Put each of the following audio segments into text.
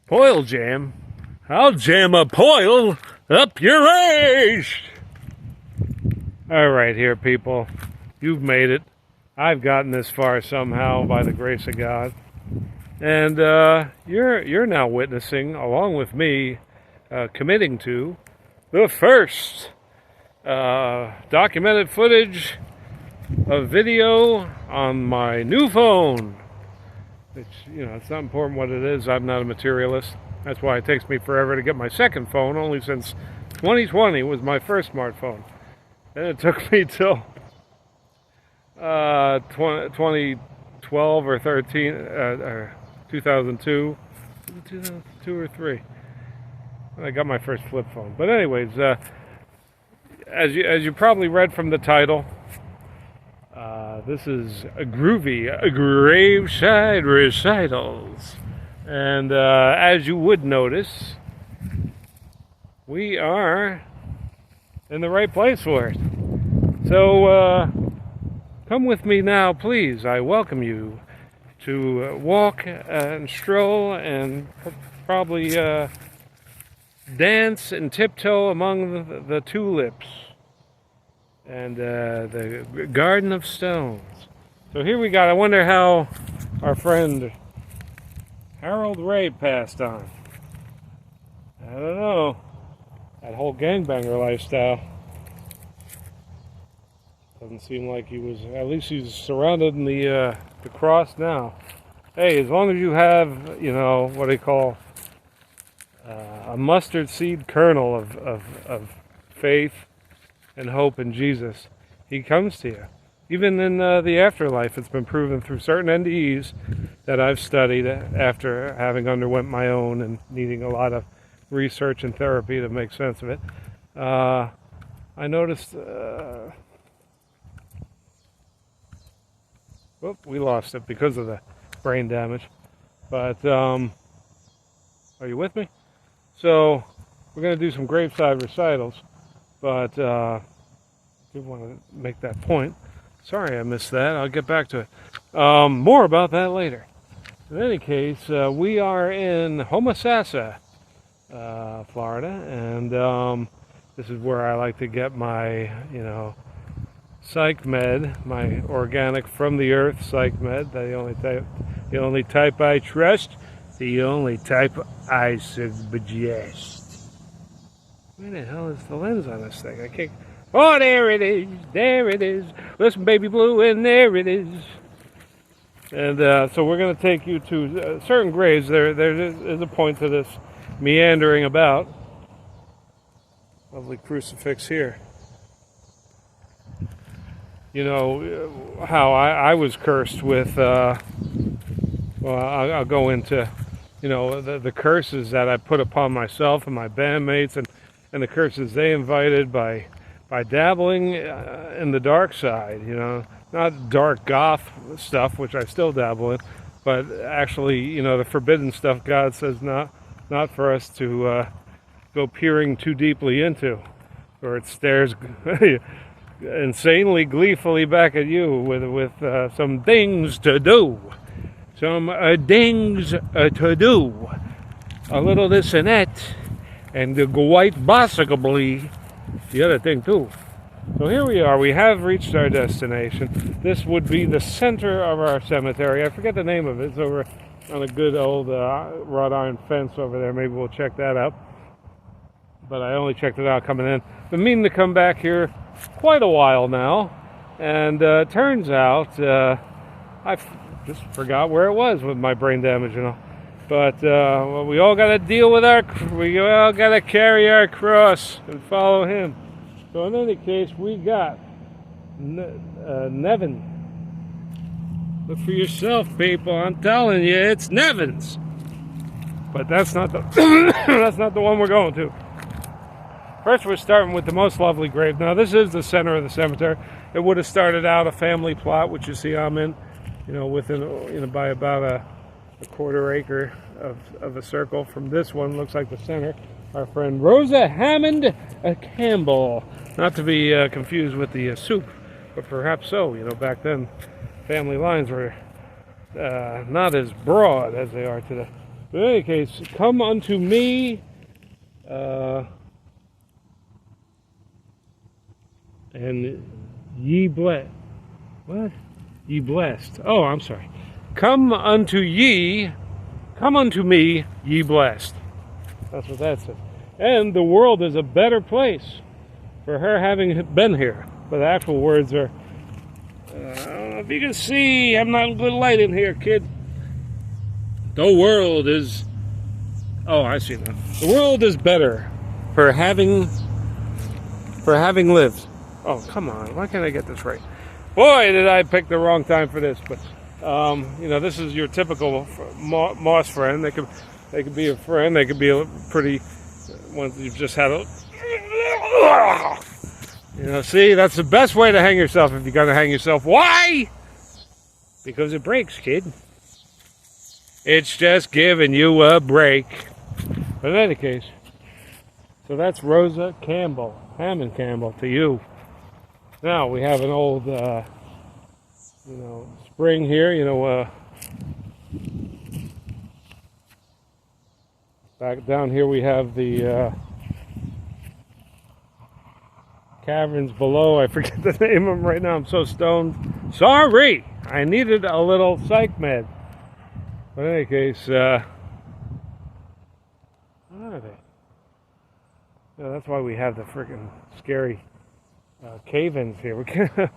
Poil jam? I'll jam a poil up your ass! Alright here, people. You've made it. I've gotten this far somehow by the grace of God. And you're now witnessing, along with me, committing to the first documented footage of video on my new phone. Which, it's not important what it is. I'm not a materialist. That's why it takes me forever to get my second phone, only since 2020 was my first smartphone. And it took me till 2012 or 13, or 2002. 2002 or 3. I got my first flip phone. But anyways, as you probably read from the title, this is a groovy, graveside recitals. And as you would notice, we are in the right place for it. So come with me now, please. I welcome you to walk and stroll and probably dance and tiptoe among the tulips and the garden of stones. So here we got, I wonder how our friend Harold Ray passed on. I don't know. That whole gangbanger lifestyle. Doesn't seem like he was, at least he's surrounded in the cross now. Hey, as long as you have, what they call a mustard seed kernel of faith and hope in Jesus, he comes to you. Even in the afterlife, it's been proven through certain NDEs that I've studied after having underwent my own and needing a lot of research and therapy to make sense of it. I noticed, we lost it because of the brain damage. But, are you with me? So, we're going to do some graveside recitals, but I did want to make that point. Sorry I missed that. I'll get back to it. More about that later. In any case, we are in Homosassa, Florida, and this is where I like to get my, psych med, my organic from the earth psych med. The only type I trust, the only type I suggest. Where the hell is the lens on this thing? I can't. Oh, there it is. There it is. Listen, baby blue, and there it is. And so we're going to take you to certain graves. There is a point to this meandering about. Lovely crucifix here. You know how I was cursed with, well, I'll go into, the curses that I put upon myself and my bandmates and the curses they invited by dabbling in the dark side, not dark goth stuff, which I still dabble in, but actually, the forbidden stuff God says not for us to go peering too deeply into, or it stares insanely gleefully back at you with some things to do. Some things to do. A little this and that, and the quite possibly the other thing too. So here we are. We have reached our destination. This would be the center of our cemetery. I forget the name of it. It's over on a good old wrought iron fence over there. Maybe we'll check that out. But I only checked it out coming in. Been meaning to come back here quite a while now, and turns out I just forgot where it was with my brain damage, But well, we all got to deal with we all got to carry our cross and follow Him. So in any case, we got Nevin. Look for yourself, people. I'm telling you, it's Nevin's. But that's not the that's not the one we're going to. First, we're starting with the most lovely grave. Now, this is the center of the cemetery. It would have started out a family plot, which you see I'm in, within, by about a quarter acre of a circle. From this one, looks like the center. Our friend Rosa Hammond Campbell. Not to be confused with the soup, but perhaps so. Back then, family lines were not as broad as they are today. But in any case, come unto me, and ye blessed. What? Ye blessed. Oh, I'm sorry. Come unto me, ye blessed. That's what that says. And the world is a better place for her having been here. But the actual words are, I don't know if you can see, I'm not a good light in here, kid. The world is, oh, I see now. The world is better for having lived. Oh, come on, why can't I get this right? Boy, did I pick the wrong time for this, but, you know, this is your typical moss friend. They could be a friend, they could be a pretty, ones you've just had a, you know, see, that's the best way to hang yourself if you're going to hang yourself. Why? Because it breaks, kid. It's just giving you a break. But in any case, so that's Rosa Campbell, Hammond Campbell, to you. Now we have an old, you know, spring here, you know, back down here we have the caverns below. I forget the name of them right now. I'm so stoned. Sorry! I needed a little psych med. But in any case, what are they? Yeah, that's why we have the freaking scary cave-ins here. We can't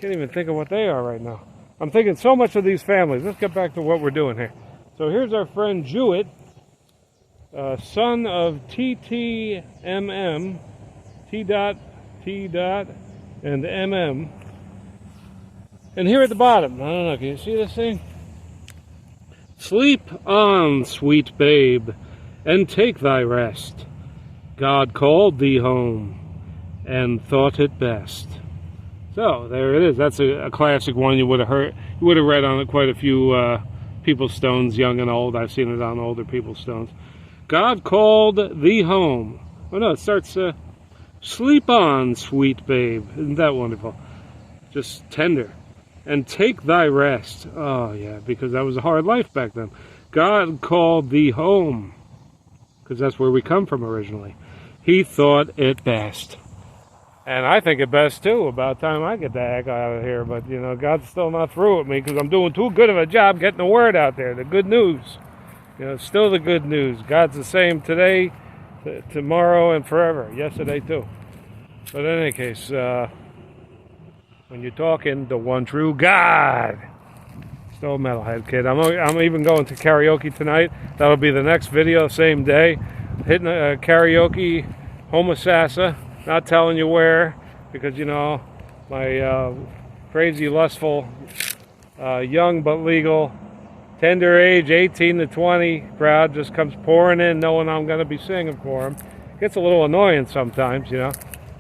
even think of what they are right now. I'm thinking so much of these families. Let's get back to what we're doing here. So here's our friend Jewett, son of TTMM, T dot, and MM. And here at the bottom, I don't know, can you see this thing? Sleep on, sweet babe, and take thy rest. God called thee home, and thought it best. So there it is. That's a classic one. You would have heard. You would have read on it quite a few people's stones, young and old. I've seen it on older people's stones. God called thee home. Oh no, it starts. Sleep on, sweet babe. Isn't that wonderful? Just tender. And take thy rest. Oh, yeah, because that was a hard life back then. God called thee home, because that's where we come from originally. He thought it best. And I think it best, too. About time I get the heck out of here. But, you know, God's still not through with me, because I'm doing too good of a job getting the word out there, the good news. You know, it's still the good news. God's the same today, tomorrow, and forever. Yesterday, too. But in any case, when you're talking the one true God, still a metalhead, kid. I'm even going to karaoke tonight. That'll be the next video, same day. Hitting a karaoke, Homosassa. Not telling you where, because, you know, my crazy, lustful, young but legal, tender age, 18 to 20 crowd just comes pouring in knowing I'm going to be singing for them. Gets a little annoying sometimes, you know,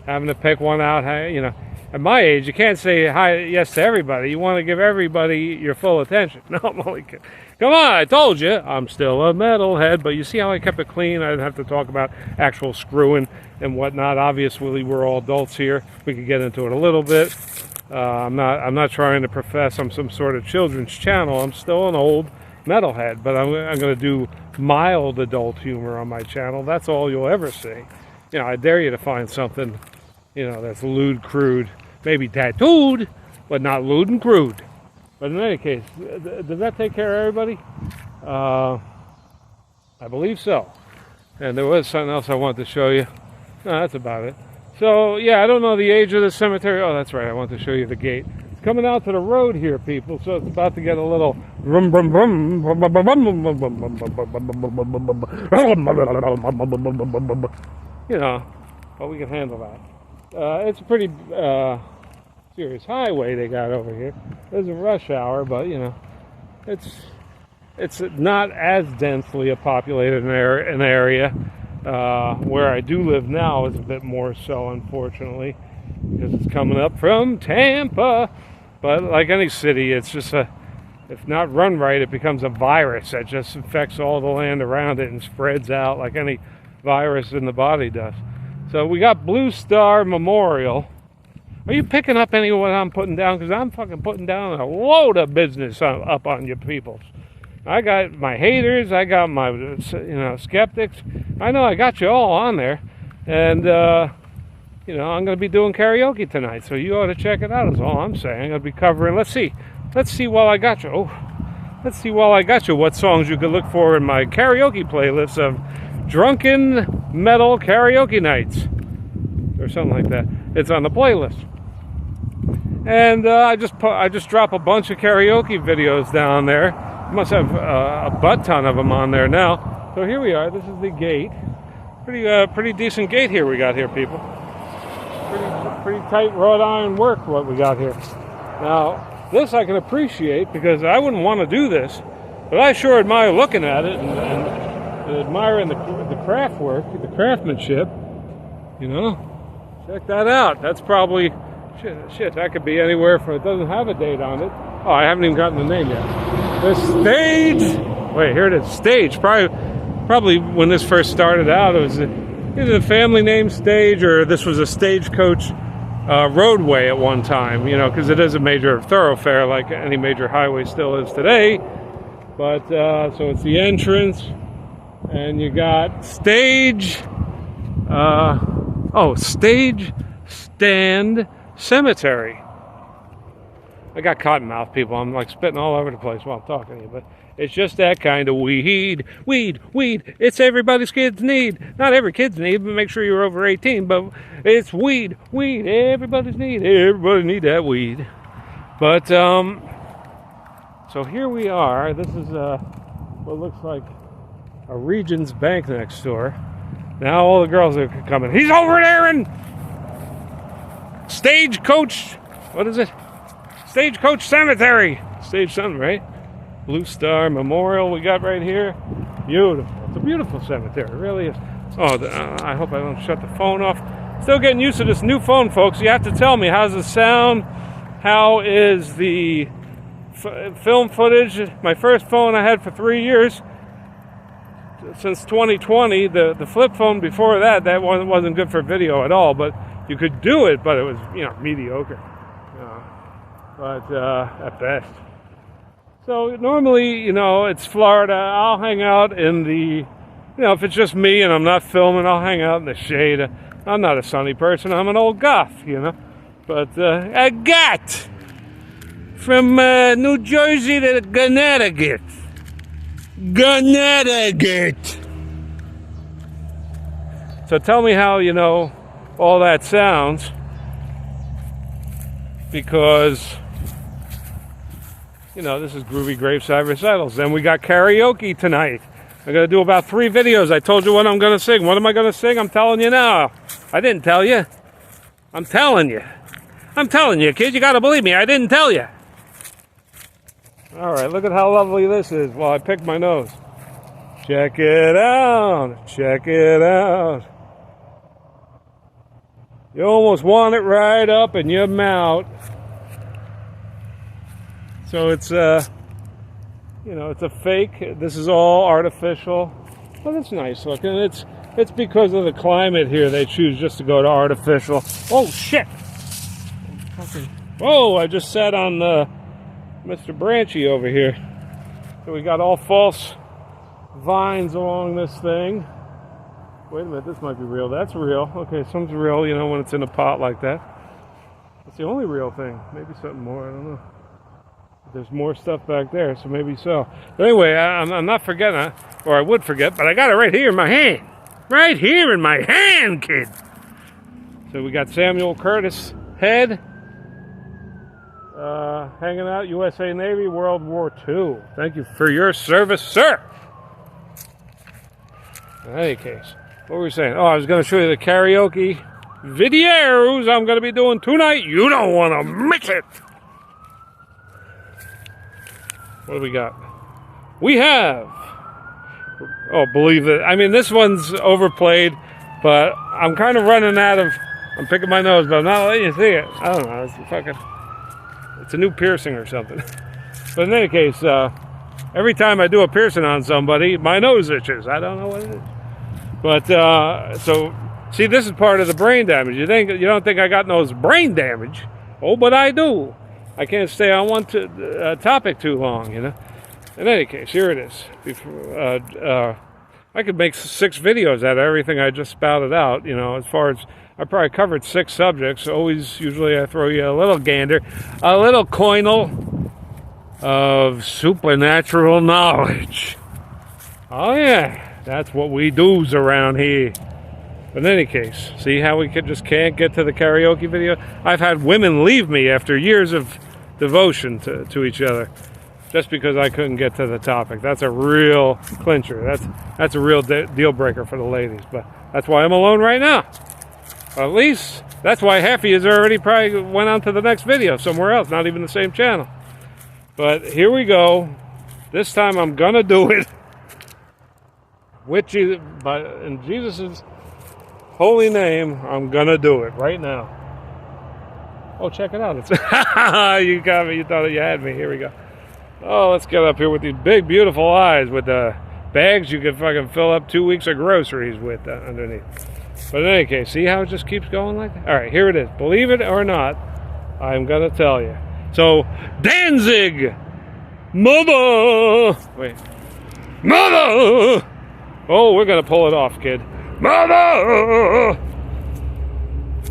having to pick one out, you know. At my age, you can't say hi, yes to everybody. You want to give everybody your full attention. No, I'm only kidding. Come on, I told you, I'm still a metalhead. But you see how I kept it clean? I didn't have to talk about actual screwing and whatnot. Obviously, we're all adults here. We could get into it a little bit. I'm not trying to profess I'm some sort of children's channel. I'm still an old metalhead, but I'm going to do mild adult humor on my channel. That's all you'll ever see. You know, I dare you to find something, you know, that's lewd, crude, maybe tattooed, but not lewd and crude. But in any case, does that take care of everybody? I believe so. And there was something else I wanted to show you. No, that's about it. So, yeah, I don't know the age of the cemetery. Oh, that's right, I want to show you the gate. It's coming out to the road here, people, so it's about to get a little rum, rum, rum, rum, rum, rum, rum, you know, but we can handle that. It's a pretty serious highway they got over here. There's a rush hour, but you know, it's not as densely populated an area. Where I do live now is a bit more so, unfortunately, because it's coming up from Tampa. But like any city, it's just if not run right, it becomes a virus that just infects all the land around it and spreads out like any virus in the body does. So we got Blue Star Memorial. Are you picking up any of what I'm putting down? Because I'm fucking putting down a load of business up on you peoples. I got my haters. I got my, skeptics. I know I got you all on there. And, I'm going to be doing karaoke tonight. So you ought to check it out is all I'm saying. I'm going to be covering, let's see while I got you. Let's see while I got you what songs you could look for in my karaoke playlist of drunken metal karaoke nights. Or something like that. It's on the playlist. And I just drop a bunch of karaoke videos down there. Must have a butt ton of them on there now. So here we are. This is the gate. Pretty decent gate here we got here, people. Pretty tight wrought iron work what we got here. Now, this I can appreciate because I wouldn't want to do this, but I sure admire looking at it and admiring the craft work, the craftsmanship. Check that out. That's probably shit. That could be anywhere from. It doesn't have a date on it. Oh, I haven't even gotten the name yet. The stage. Wait, here it is. Stage. Probably when this first started out, it was either a family name Stage or this was a stagecoach roadway at one time. Because it is a major thoroughfare like any major highway still is today. But so it's the entrance, and you got Stage. Stage Stand Cemetery. I got cottonmouth, people. I'm like spitting all over the place while I'm talking to you, but it's just that kind of weed. It's everybody's kid's need. Not every kid's need, but make sure you're over 18. But it's weed. Everybody's need. Everybody need that weed. But so here we are. This is what looks like a Regions Bank next door. Now all the girls are coming. He's over there in Stagecoach. What is it? Stagecoach Cemetery. Stage something, right? Blue Star Memorial we got right here. Beautiful. It's a beautiful cemetery. It really is. Oh, I hope I don't shut the phone off. Still getting used to this new phone, folks. You have to tell me, how's the sound? How is the film footage? My first phone I had for 3 years. Since 2020, the flip phone before that wasn't good for video at all, but you could do it, but it was mediocre, at best. So normally, it's Florida. I'll hang out in the, if it's just me and I'm not filming, I'll hang out in the shade. I'm not a sunny person. I'm an old goth, But I got from New Jersey to Connecticut. So tell me how all that sounds, because this is Groovy Graveside Recitals. Then we got karaoke tonight. I'm going to do about 3 videos. I told you what I'm going to sing. What am I going to sing? I'm telling you now. I didn't tell you. I'm telling you. Kid. You got to believe me. I didn't tell you. All right, look at how lovely this is while I pick my nose. Check it out. You almost want it right up in your mouth. So it's it's a fake. This is all artificial. But it's nice looking. It's because of the climate here they choose just to go to artificial. Oh shit! Whoa! I just sat on Mr. Branchy over here. So we got all false vines along this thing. Wait a minute, this might be real. That's real. Okay, something's real, when it's in a pot like that. That's the only real thing. Maybe something more, I don't know. There's more stuff back there, so maybe so. But anyway, I'm not forgetting, or I would forget, but I got it right here in my hand. Right here in my hand, kid. So we got Samuel Curtis head. Hanging out, USA Navy, World War II. Thank you for your service, sir. In any case, what were we saying? Oh, I was going to show you the karaoke videos I'm going to be doing tonight. You don't want to miss it. What do we got? We have, believe it. I mean, this one's overplayed, but I'm kind of running out of, I'm picking my nose, but I'm not letting you see it. I don't know, it's a new piercing or something. But in any case, every time I do a piercing on somebody, my nose itches. I don't know what it is. But, so, see, this is part of the brain damage. You don't think I got no brain damage? Oh, but I do. I can't stay on one topic too long, In any case, here it is. I could make 6 videos out of everything I just spouted out. You know, as far as I probably covered 6 subjects. Usually I throw you a little gander, a little coinal of supernatural knowledge. Oh yeah, that's what we do's around here. But in any case, see how we just can't get to the karaoke video? I've had women leave me after years of devotion to each other, just because I couldn't get to the topic. That's a real clincher. That's a real deal breaker for the ladies. But that's why I'm alone right now. At least that's why half of you already probably went on to the next video somewhere else, not even the same channel. But here we go. This time I'm gonna do it with Jesus, in Jesus' holy name. I'm gonna do it right now. Oh, check it out! It's you got me. You thought you had me. Here we go. Oh, let's get up here with these big, beautiful eyes with the bags you could fucking fill up 2 weeks of groceries with underneath. But in any case, see how it just keeps going like that? All right, here it is. Believe it or not, I'm going to tell you. So, Danzig! Mother! Wait. Mother! Oh, we're going to pull it off, kid. Mother!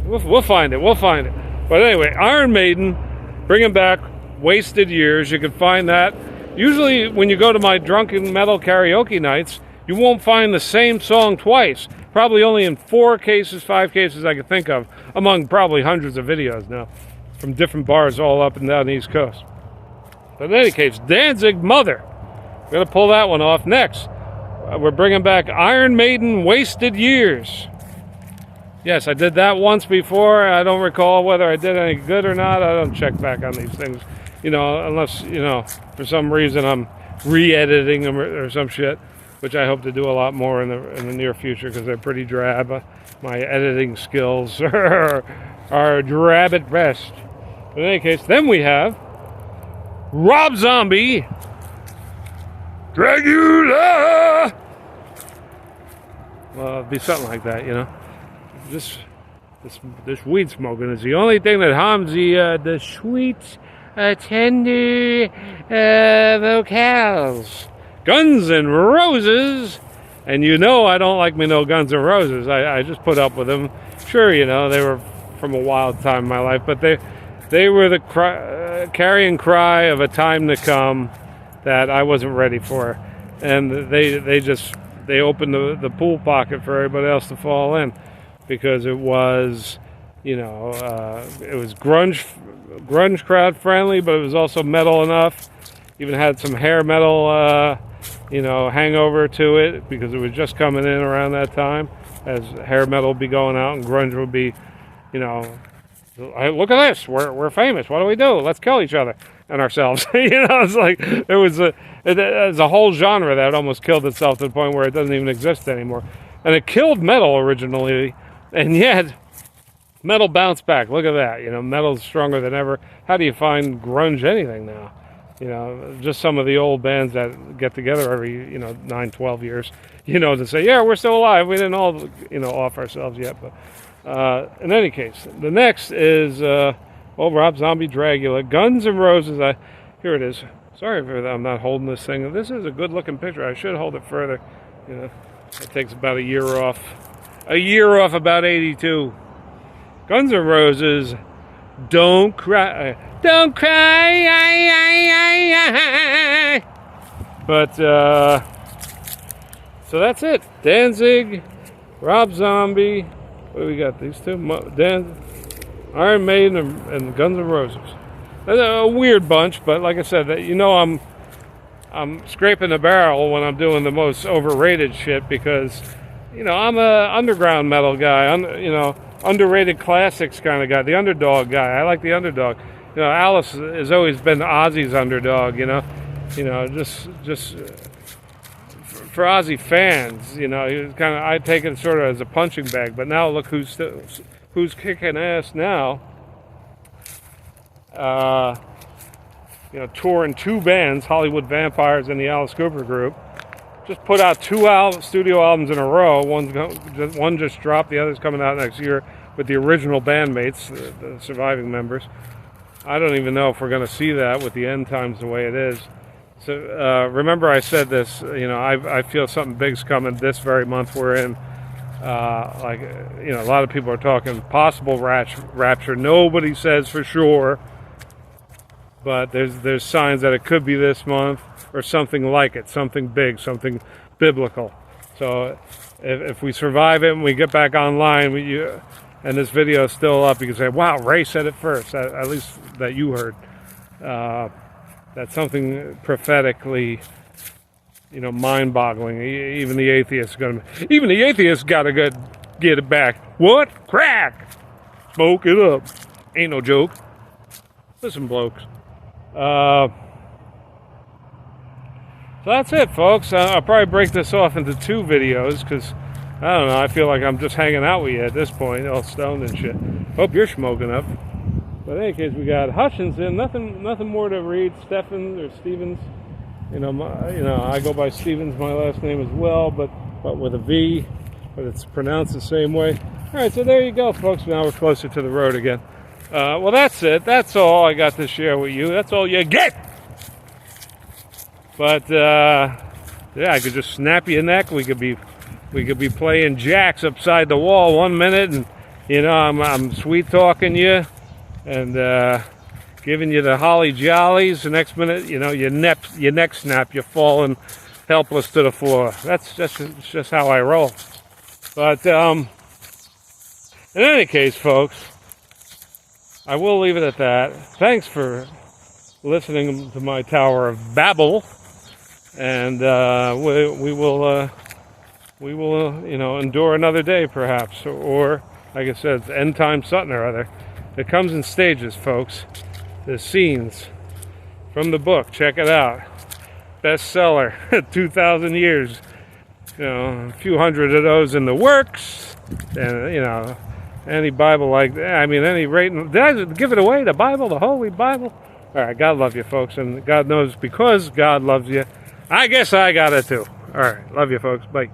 We'll find it. We'll find it. But anyway, Iron Maiden, bringing back Wasted Years. You can find that. Usually when you go to my drunken metal karaoke nights, you won't find the same song twice. Probably only in 4 cases, 5 cases I could think of, among probably hundreds of videos now, from different bars all up and down the East Coast. But in any case, Danzig Mother. We're going to pull that one off next. We're bringing back Iron Maiden Wasted Years. Yes, I did that once before. I don't recall whether I did any good or not. I don't check back on these things, you know, unless, you know, for some reason I'm re-editing them or some shit, which I hope to do a lot more in the near future because they're pretty drab. My editing skills are drab at best. But in any case, then we have Rob Zombie, Dragula. Well, it'd be something like that, you know. This weed smoking is the only thing that harms the sweet, tender vocals. Guns N' Roses, and you know I don't like me no Guns N' Roses. I just put up with them. Sure, you know they were from a wild time in my life, but they were the carrying cry of a time to come that I wasn't ready for, and they opened the pool pocket for everybody else to fall in. Because it was, you know, it was grunge crowd friendly, but it was also metal enough. Even had some hair metal, you know, hangover to it because it was just coming in around that time. As hair metal would be going out and grunge would be, you know, look at this, we're famous. What do we do? Let's kill each other and ourselves. You know, it's like it was a whole genre that almost killed itself to the point where it doesn't even exist anymore. And it killed metal originally. And yet, metal bounced back. Look at that. You know, metal's stronger than ever. How do you find grunge anything now? You know, just some of the old bands that get together every, you know, 9, 12 years, you know, to say, yeah, we're still alive. We didn't all, you know, off ourselves yet. But in any case, the next is, Rob Zombie, Dragula, Guns N' Roses. Here it is. Sorry for that. I'm not holding this thing. This is a good-looking picture. I should hold it further. You know, it takes about a year off. A year off about 82. Guns N' Roses, Don't Cry. Don't cry. But, so that's it. Danzig, Rob Zombie. What do we got? These two? Iron Maiden and Guns N' Roses. That's a weird bunch, but like I said, you know I'm scraping the barrel when I'm doing the most overrated shit because... You know, I'm a underground metal guy. You know, underrated classics kind of guy. The underdog guy. I like the underdog. You know, Alice has always been Ozzy's underdog. You know, just for Ozzy fans. You know, he was kind of. I take it sort of as a punching bag. But now look who's kicking ass now. You know, touring 2 bands, Hollywood Vampires and the Alice Cooper Group. Just put out 2 studio albums in a row. One just dropped. The other's coming out next year with the original bandmates, the surviving members. I don't even know if we're going to see that with the end times the way it is. So remember I said this, I feel something big's coming this very month we're in. A lot of people are talking possible rapture. Nobody says for sure, but there's signs that it could be this month or something like it, something big, something biblical. So if we survive it and we get back online, and this video is still up, you can say, wow, Ray said it first, at least that you heard. That's something prophetically, mind-boggling. Even the atheists got to get it back. What? Crack! Smoke it up. Ain't no joke. Listen, blokes. So that's it, folks. I'll probably break this off into 2 videos because, I don't know, I feel like I'm just hanging out with you at this point, all stoned and shit. Hope you're smoking up. But in any case, we got Hutchinson. Nothing more to read. Stevens or Stevens. I go by Stevens, my last name as well, but with a V, but it's pronounced the same way. All right, so there you go, folks. Now we're closer to the road again. Well, that's it. That's all I got to share with you. That's all you get. But I could just snap your neck. We could be playing jacks upside the wall 1 minute, and I'm sweet talking you and giving you the holly jollies. The next minute, your neck snap, you're falling helpless to the floor. That's just how I roll. But in any case, folks, I will leave it at that. Thanks for listening to my Tower of Babel, and we will endure another day, perhaps, or like I said, it's end time something or other. It comes in stages, folks. The scenes from the book. Check it out. Bestseller, 2,000 years. A few hundred of those in the works. And, any Bible like that. Any rating. Did I give it away? The Bible, the Holy Bible? All right, God love you, folks. And God knows because God loves you, I guess I got it too. All right, love you, folks. Bye.